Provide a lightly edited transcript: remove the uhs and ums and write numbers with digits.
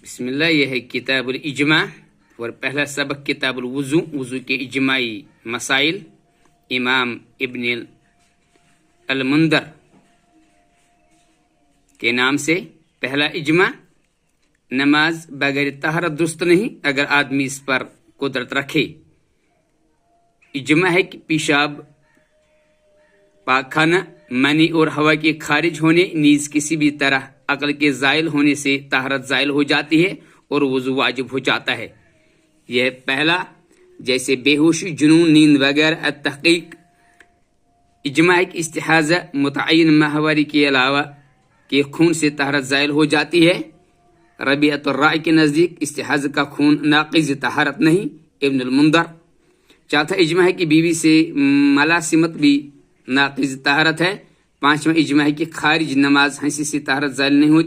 بسم اللہ. یہ ہے کتاب الاجماع اور پہلا سبق کتاب الوضو، وضو کے اجماعی مسائل. امام ابن المنذر کے نام سے پہلا اجماع: نماز بغیر طہارت درست نہیں اگر آدمی اس پر قدرت رکھے. اجماع ہے کہ پیشاب، پاکخانہ، منی اور ہوا کے خارج ہونے نیز کسی بھی طرح عقل کے زائل ہونے سے طہارت زائل ہو جاتی ہے اور وضو واجب ہو جاتا ہے. یہ پہلا، جیسے بے ہوشی، جنون، نیند وغیرہ. التحقیق: اجماع ہے کہ استحاضہ متعین ماہواری کے علاوہ کے خون سے طہارت زائل ہو جاتی ہے. ربیعۃ الرائے کے نزدیک استحاضہ کا خون ناقض طہارت نہیں. ابن المنذر. چوتھا اجماع ہے کہ بیوی سے ملاسمت بھی ناقض طہارت ہے. پانچواں اجماع ہے کہ خارج نماز ہنسی سے طہارت زائل نہیں ہوتی.